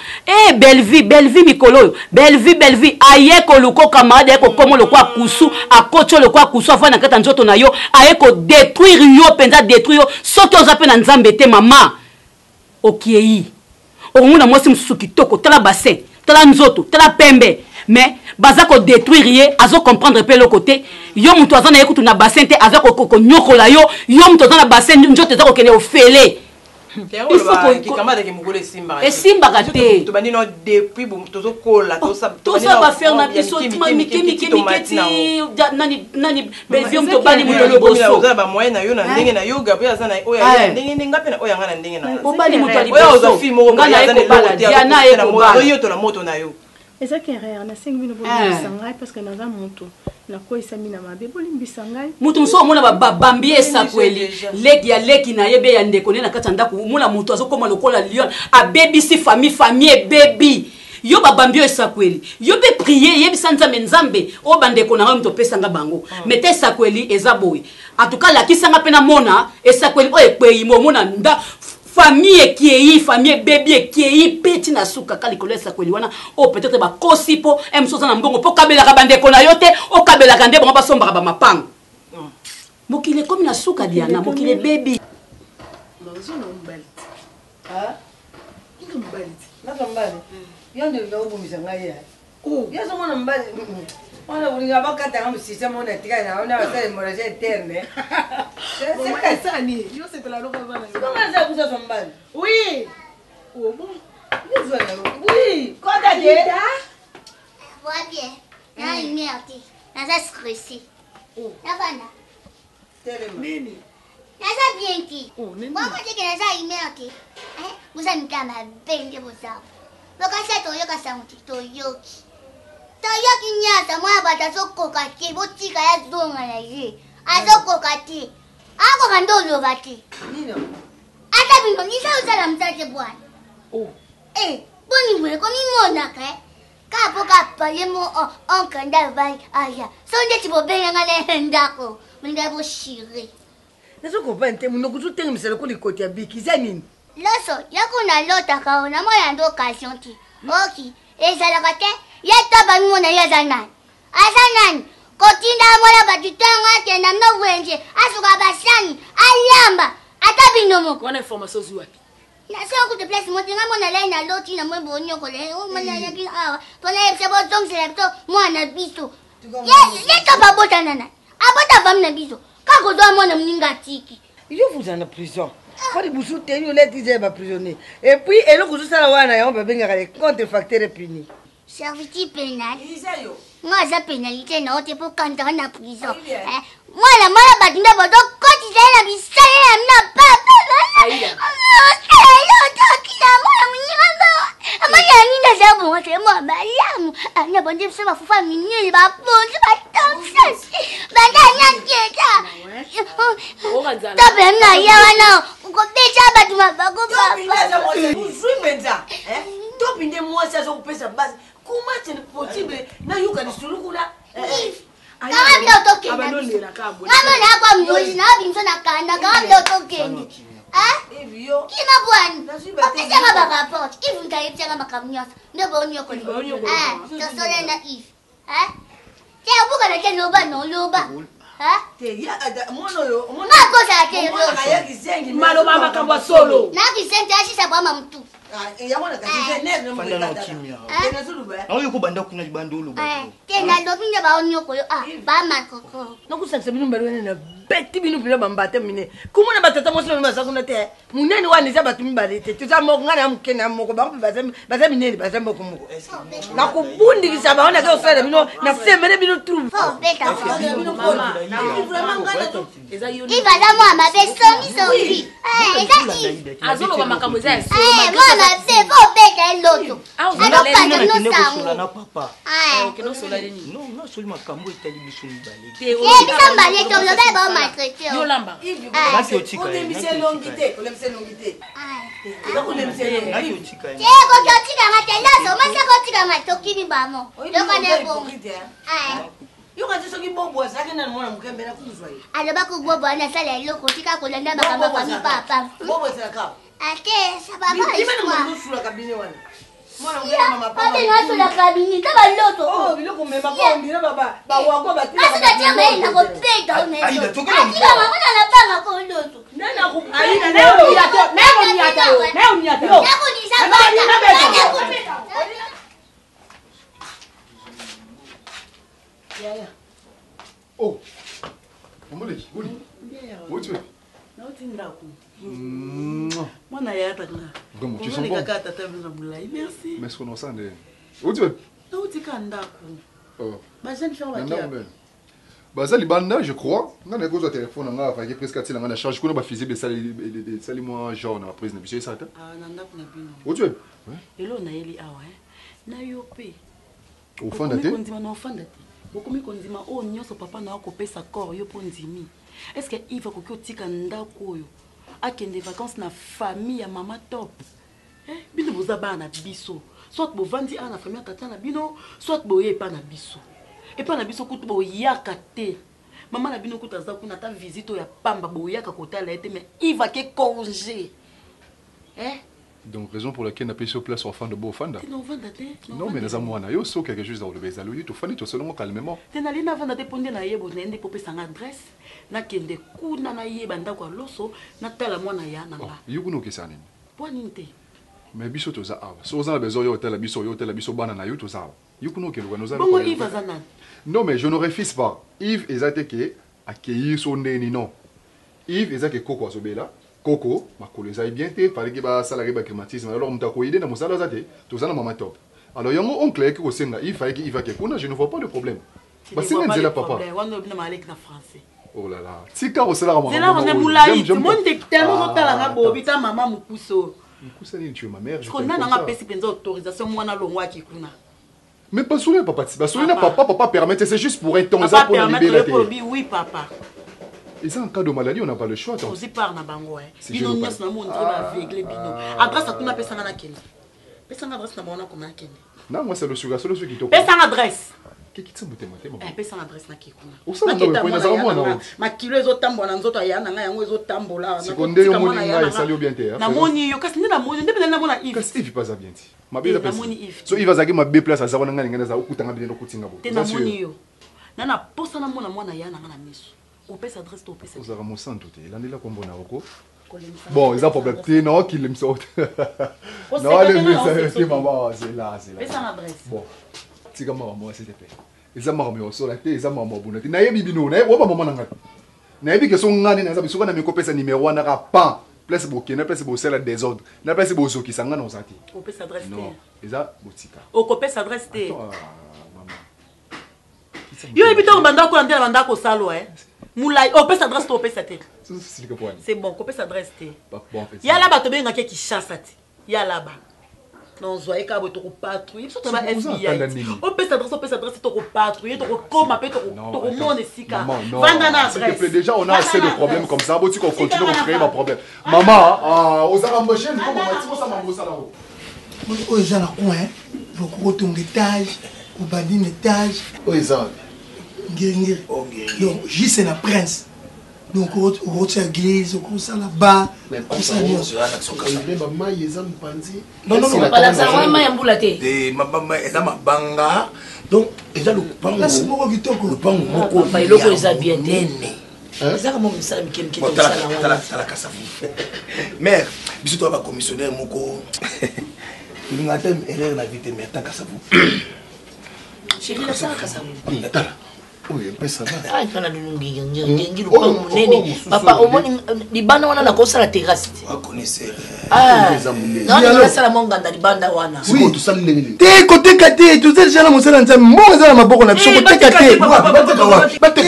belle vie mikolo belle vie aye ko luko camarade ko komo lo kwa kusu akocho lo kwa kusu afana kata nzoto na yo aye ko détruire yo penza détruire soki ozape na nzambe te mama okiei omuna mwasi mususu kitoko tala bassin tala nzoto tala pembe mais baza ko détruire ye azo comprendre pe le côté yo mutu azana ekutu na bassin te aza ko nyokola yo mutu azana bassin nzoto za ko kene ofele il faut que kamada ke mugole simba kate to banino depuis bon tozo kola to sa ba faire na biso mikemiti nani belvium to bali mutu loboso za ba moyen na yo na ndenge na yoga pe azana oya ndenge ngapi na oya ngana ndenge na o bali mutu oya oza fi mo ngana eko bala diana eko bala yo to la moto na yo eza ke rare na 5 minutes bo sangai parce que naza moto na ko isami na mabe bolimbi sangai mutu mso mona ba bambi esa kweli leki na yebe ya ndeko na kata ndaku mona mutu azokoma lokola lion a baby si famille baby yo ba bambi esa kweli yo be prier yebisa nzambe o bandeko na mto pesa nga bango mete esa kweli eza boy en tout cas la kisanga pena mona esa kweli o ekwe mo mona nda famille qui est famille bébé qui est petit na suka kali kolesa kweli wana o peut-être ba kosipo emsoza na mbongo po kabela ka bande kona yote o kabela ka ndebo ba somba ba mapango mokile komi na suka diana mokile baby bazo no mbali ndo mbali na mbali yande ndo ngumisa ngaya yazo mona mbali ona ulinga bakata kama système on est très on a fait une morale interne c'est ça ni yo c'est la loca bana comment ça vous a sombal oui oh bon oui quand t'as dit va bien na imerti na ça stressé na bana nini na ça bien qui moi quand j'ai que na ça imerti vous avez kama benge vous ça lokasa to yoka sauti to yoki Toyoki nyata mwa bata sokoka ke botika ya zonga na ye. Azokoka te. ako kando loba te ata bino nisa usala mtate bwana boni mwe ko mimona ka kapo kapale mo onkanda vai aya sonde tibobenga ngale ndako mlinga bo shire nazo comprendre te muno kuzutenga miselo ko likoti ya biki zanini loso yakuna lota kaona moya ndo occasion ti oki ezalaka te yetoba mimona yazanani azanani kotinda moya batutango akenda mno wenje asuka basani ayamba ata binomo wana information ziwapi naso ku te place motinga mona lai na loti na mwebo nyoko le o mana yaki awa tona yepse bo tong selecto mwana biso yetoba bota nana abota bam na biso kako do mona mninga tiki yo vous en prison Quand vous soutenez, vous êtes prisonnier. Et puis, et là, vous savez, on va venir avec contrefacteur puni. Servitude pénale. Moi, j'ai pénalité, non, c'est pour quand on est en prison. Moi, la malade, je vais quand il est la vie, ça y est, n'a pas. Comment c'est possible? Na yuka ni surukula. Kama ndio tokenda. Mama na kwa mjozi na bimso na kanda kama ndio tokenda. Hivyo. Kima bwana. Opesa baba rapport. Hivi nitaipia kama kamnyosa. Ndio bonyo kwa. Tosole na if. Tia buka na tena loba no loba. Ya mono yo. Makosa yake yo. Malo mama kamba solo. Na kisente ashisa kwa mama mtu. Yamona kasi nene no Fanda na kimya. Tena zuluba. Ayo ko banda kuna bandulu ba. Tena ndo pinja ba onyo ko ba makoko. Nokusakisa binu mbalwe na beti binu bila bambate mine. Kumona batata mosolo masakuna te. Munene wani za batu mbalete. Tuza mokungana mukena moko ba baza minene baza moko moko. Na kubundikisa baona ke osala bino na semene bino trou. Oh beta. Vraiment ngana to. Eza yoni. Iba la mo amabe somi somi. Eza azolo ba makambo za so. Mama c'est beau beta loto. Alors pas de no samu. Na papa. Ok no sola ni. Non, non seulement makambo etali biso mibale. Bisamba leto lo ba maltraité. Yo lamba. Naki otika. On est longité, on est longité. On est longité. Naki otika. Ko otika matelazo, masa ko otika matokini bamo. Yo kane bon. Yo kazi soki bobo zake na mwana mkembe na kuzwa hiyo. Aloba ku bobo ana sala iloko tika kolanda bakamba kwa papa. Bobo zaka. Ake sababu. Imana mnusura kabine wana. Mwana mkembe mama papa. Ate naso la kabini taba loto. Oh biloko mema kwa ndira baba. Ba wako ba tika. Asa tia ina ko peta ume. Aida tokela mko. Tika mama na panga ko loto. Nana ku Aida leo ni ata. Leo ni ata. Leo ni ata. Yako ni sababu. Oh, Omoleki, Boni. Où tu es? Mwana ya tata. Comment tu sens bon? Merci. Mais ce qu'on sent de. Où tu es? Oh. Baza libanda je crois. On a cause au téléphone on a avec presque 4 ans na charge qu'on ba physique de sali moi jaune na prise na biso ça. Ah nanda kuna bino. Où tu es? Elo na yeli awa na yope. Au fond de On dit na fond de bokomi kondima o nyonso papa na akopesa corps yo po ndimi. Est-ce que il va kokyo tika ndako yo akende vacances na famille ya mama top? Bino boza bana biso. Soit bo vandi ana famille tata na bino, soit boye pa na biso. Et pa na biso kutu bo yaka te. Mama na bino kutu aza kuna ta visite ya pamba bo yaka kotala ete mais il va que congé. Donc raison pour laquelle on a payé sur place enfant de beau fanda. Non mais les amours yo so quelque chose dans le bezalo tu fani to seulement calmement. Tenali na vanda te ponde na yebo na ende popesa nga adresse na kende kuna na yeba ndako loso na tala mwana ya nanga. Yo kuno kesani. Poni nte. Mais biso to za awa. So za bezo yo tela biso bana na yo to za. Yo kuno ke lo za. Bongo Yves azana. Non mais je ne refuse pas. Yves ezate ke accueillir son neni non. Yves ezake koko azobela. Coco, ma collègue a bien fait, fallait qu'il y ait un salarié de climatisme. Alors, on t'a coïdé dans mon salaire, tout ça, dans mon top. Alors, il y a un oncle qui est il fallait qu'il y ait quelqu'un, je ne vois pas de problème. Bah, c'est là, papa. Oh là là, si car au salaire, c'est là, on est moulaï. Tout le monde est tellement dans la rabobi, ta maman Moukousso. Moukousso, tu es ma mère. Je connais un PC pour autorisation, moi, na longwa qui kuna. Mais pas soulever, papa. Pas soulever, papa permettre, c'est juste pour être ton pour libérer. Oui, papa. Et ça, en cas de maladie, on n'a pas le choix. Aussi par na bango. Bino nyos na mon trop aveugle bino. Adresse à tout na pesa na kende. Pesa na adresse na bona comment kende. Non, moi c'est le sugar, qui t'a. Pesa na adresse. Qu'est-ce que tu as pesa na adresse na kikuna. Osala ndo ko inaza mwana. Ma kilo ezotambola nzoto ya na nga yango ezotambola. Seconde yo moni nga esali bien te. Na moni yo kasi na moni ndebe na mona Yves. Kasi Yves pas ça bien ti. Ma bela pesa. So Yves azaki ma be place azaba nga ngana za okutanga bien okutinga bo. Te na moni yo. Na posa na mwana ya na nga na miso. Opesa adresse to opesa. Ozara mo santo te. Landela kombo na oko. Bon, ils ont problème. Tu non qu'il me saute. Non, c'est maman, c'est là. Pesa na adresse. Bon. C'est comme maman, s'il te plaît. Ils ont marre sur la tête, ils ont marre bonne. Na yebi bino, na yebi maman na ngati. Na yebi que son ngani na zabi na miko pesa numéro 1 na pan. Place boké, na place bo sela désordre. Na place bo zoki sanga na ozati. Opesa adresse te. Non, eza botika. Okopesa adresse te. Yo ebito banda ko ndela banda ko salo Moulay, opesa adresse te opesa te. C'est bon, opesa adresse te. Ya là ba to benga ke ki chassa te. Ya là ba. Non zoye ka bo to ko patrouille, so to ba FBI. Opesa adresse to ko patrouille, to ko koma pe to ko monde sika. Vanga na adresse. S'il te plaît, déjà on a assez de problèmes comme ça, tu continue à créer des problèmes. Maman, aux arambes chaînes, comment tu ça mambo ça là-haut. Oh, ils ont la coin, vous croyez un étage, vous badez un étage. Oh, ils ont. Donc, juste c'est la prince. Donc, on retient l'église, on retient là-bas. Non, pas la salle, mais on l'a dit. Donc, ils ont le pan. Le pan, il a bien aimé. Ça comme ça qui mère, biso toi commissionnaire moko. Il n'a pas erreur la vie de mais tant que ça vous. Chérie la ça que ça vous. Oui, un peu ça va. Ah, il y a un lupango munene. Papa, au moins, les bandes on a la course à la terrasse. Vous connaissez. Ah, non, il y a ça la monga dans les bandes wana. Oui, tout ça les. T'es côté katé, tout ça déjà la monsa dans ça. Bon, ça la maboko na biso côté katé. Batte kawa. Batte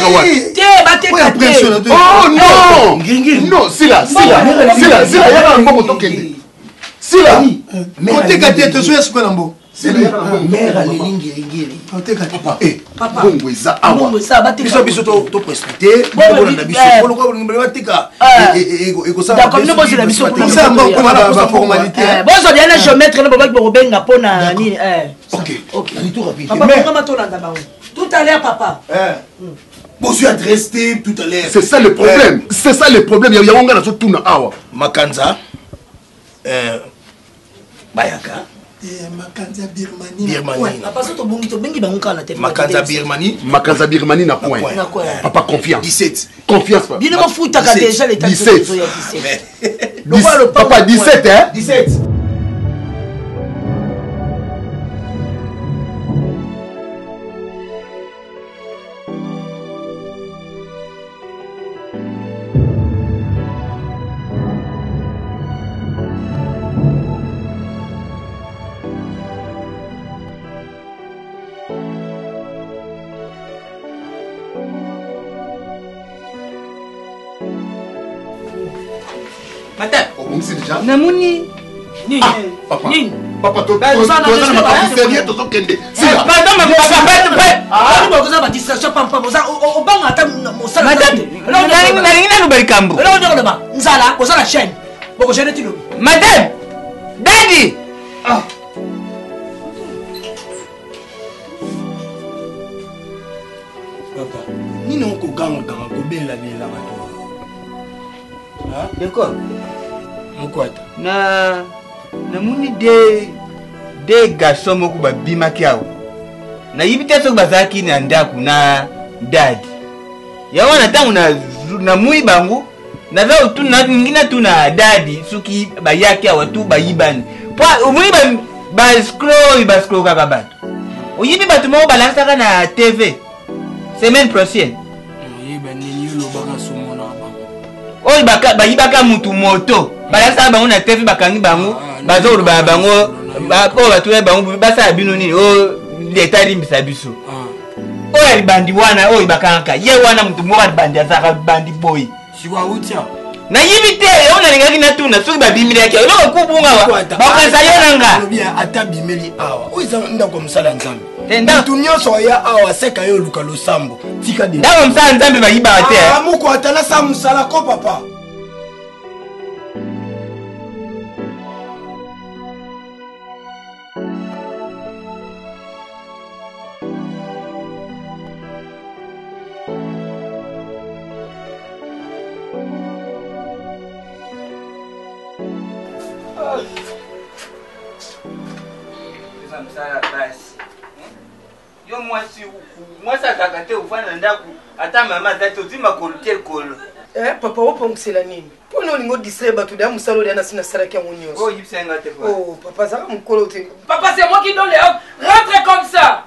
katé. Oh non. Non, sila. Ya na maboko to kende. Sila. Côté katé, tu sois super lambo. C'est la mère à l'ingiri. Papa, bon, ça, ah, bon, ça, biso to précipité. Bon, na biso. Polo ko ngibele watika. Et ça. D'accord, nous bosse la biso. Ça, bon, la formalité. Bon, ça bien la géomètre na bobak bobenga pona nini. OK. Ni tout rapide. Papa, comment to landa ba. Tout à l'heure, papa. Bon, je suis adressé tout à l'heure. C'est ça le problème. C'est ça le problème. Il y a un gars dans tout na awa. Makanza. Bayaka. Makanza Birmanie. Makanza Birmanie n'a point. Papa, confiance. 17. Confiance. Bien me foutre à déjà l'état 17. Papa, 17, hein? 17. Namuni. Papa. Papa, tu as ma pâtisserie, tu as kende. Madame, Daddy. Papa, ni non ko ganga ko bela bela mato. Ah, d'accord. Mokwata. Namuni de garçon moko babimaki awo nayibi te soki bazalaki na ndako na dadi yango na ntango namui bango naza ningi natuna dadi soki bayaki awa tu bayibani po omoni bascro kaka bato oyibi bato moko balakisaka na tv semaine prochaine oyo bayibaka mutu moto balakisaka bango na tv bakangi bango bazoloba bango oyo batuna bango basala bino nini oyo leta elimbisa biso oyo libandi wana oyo bakangaka ye wana mutu moko alibandi azalaka libandi boyi sikwa utia nayibi te yo nalingaki natuna soki babimeli yaki eloko kubunga bakanisa yo nanga ata bimeli awa oyo eza ndako mosala nzambe mutu nyonso oya awa aseka yo oluka losambo tika ndako mosala nzambe bayibaka te moko atala sa mosala ko papa yo mwasi akaka te ufana na ndako ata mama atati ozwi makolo te ekolo papa opongisela nini mpona olingi odistre bato deya mosala olia nasi nasalaki yango nyonso oyibisenga te papa azaka mokolo te papa c'est moi qui donne les hommes rentre comme ça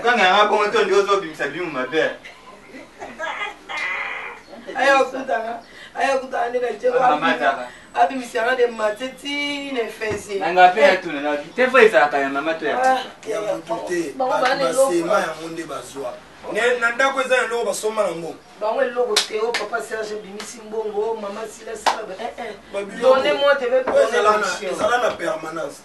okanga yanga bongo to ndi ozobimisa bimu mabe ayakutana nde najeko abimisanga de mateti na efesi nanga pe yatuna na te fo ezalaka ya mama to ya butu te basema yango nde bazwa na ndako eza eloko basomba nango bango eloko te o papa serge bimisi mbongo mama silasala donne moi te ve ezala na permanence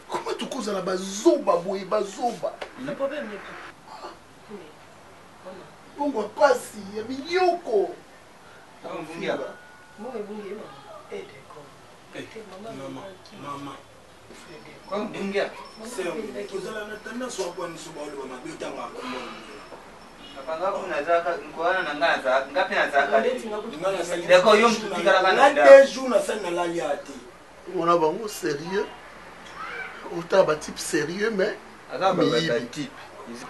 Comment tu causes la bazoba boy bazoba? Le problème n'est pas. On voit pas si il y a Miyoko. Moi et Bungi maman. Eh d'accord. Maman. Comme Bungia. C'est vous allez en attendre soit pour nous souba le maman de temps à comment. Panga kuna zaka ngwana na ngana zaka ngapi na zaka. Ndeko yo mtutikala kana nda. Na 2 jours na sana la liati. On a vraiment sérieux. Autant un type sérieux, mais. Type.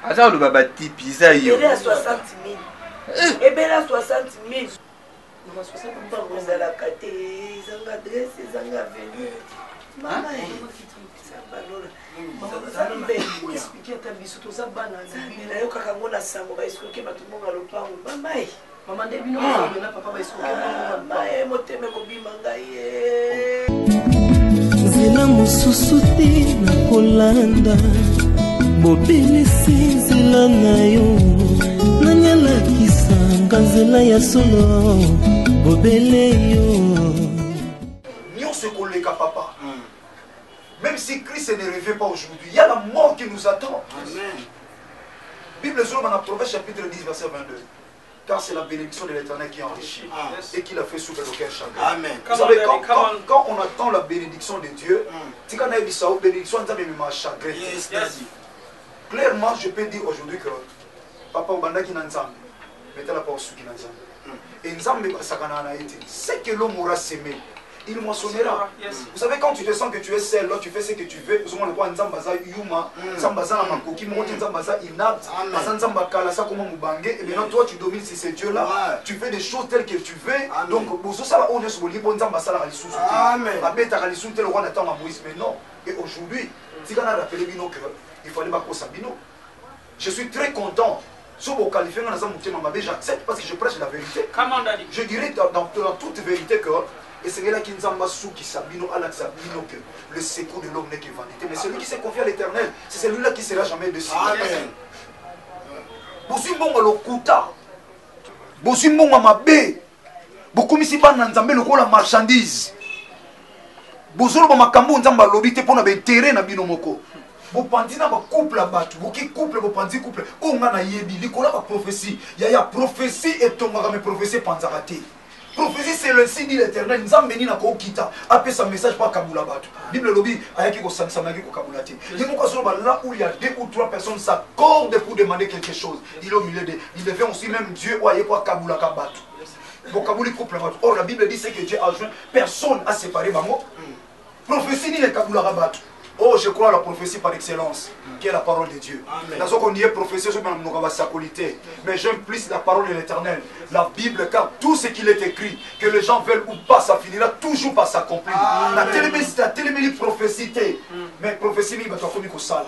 Asa le baba type, isa yo. Il est à 60 000. Et bien là 60 000. Maman 60 000 vous allez la cater, ils ont adresse, ils ont venu. Maman, maman, expliquer ta vie surtout ça banane. Mais là, quand on a ça, on va expliquer tout le monde à l'opéra. Maman, maman début non, papa va expliquer. Maman, moi t'aime kobi mangaye. Nzela mosusu te na kolanda bobelisi nzela na yo nani alakisanga nzela ya solo bobele yo nyonso ekoleka papa. Même si Christ ne revient pas aujourd'hui, il y a la mort qui nous attend. Amen. Bible dans la Proverbe chapitre 10 verset 22. Car c'est la bénédiction de l'Éternel qui enrichit et qui l'a fait souffrir aucun chagrin. Amen. Vous savez, quand on attend la bénédiction de Dieu, c'est quand on a dit ça, bénédiction, on a chagrin. Clairement, je peux dire aujourd'hui que Papa Obanda qui n'a pas mettez la parole sur qui n'a pas. Et Nzambe sakana na été. C'est que l'homme aura semé. Il moissonnera. Vous savez, quand tu te sens que tu es seul, là, tu fais ce que tu veux. Vous savez, Nzambaza Yuma, Nzambaza Namakoki, Nzambaza Inapte, Nzamba Kalasa, comment Moubangue. Et maintenant, toi, tu domines sur ces dieux-là. Tu fais des choses telles que tu veux. Donc, ça va, on est sur le livre, Nzambaza la Ralisou. Amen. La bête à Ralisou, tel roi n'attend à Moïse. Mais non. Et aujourd'hui, si on a rappelé Bino que il fallait pas qu'on Bino. Je suis très content. Si vous qualifiez, j'accepte parce que je prêche la vérité. Je dirais dans toute vérité que. Et c'est là qu'il Nzamba Souki Sabino Alak Sabino que le secours de l'homme n'est que vanité. Mais celui qui se confie à l'éternel, c'est celui-là qui ne sera jamais déçu. Amen. Bosumbongo lokuta. Bosumbongo mabe. Bokumisi ba Nzambe lokola marchandise. Bozolo ba makambo Nzamba lobite pona ba intérêt na bino moko. Bopandi na ba couple à batu, boki couple bopandi couple. Onga na yebi likola ba prophétie. Ya prophétie et tongaka me prophétie panzarate. Prophétie c'est le signe de l'Éternel. Nzambeni na ko kita. Appelle sa message pas kabula batu. Bible lobi ayaki ko sansamaki ko kabulati. Dimo solo là où il y a 2 ou 3 personnes s'accordent pour demander quelque chose. Il est au milieu de il devait aussi même Dieu ou aye quoi kabula ka batu. Bon kabuli couple batu. Or la Bible dit c'est que Dieu a joint personne à séparer bango. Prophétie ni le kabula ka batu. Oh, je crois à la prophétie par excellence, qui est la parole de Dieu. Dans ce qu'on dit prophétie, mais j'aime plus la parole de l'Éternel, la Bible, car tout ce qu'il est écrit, que les gens veulent ou pas, ça finira toujours par s'accomplir. La télémélie prophétie, mais prophétie, il va comme ça.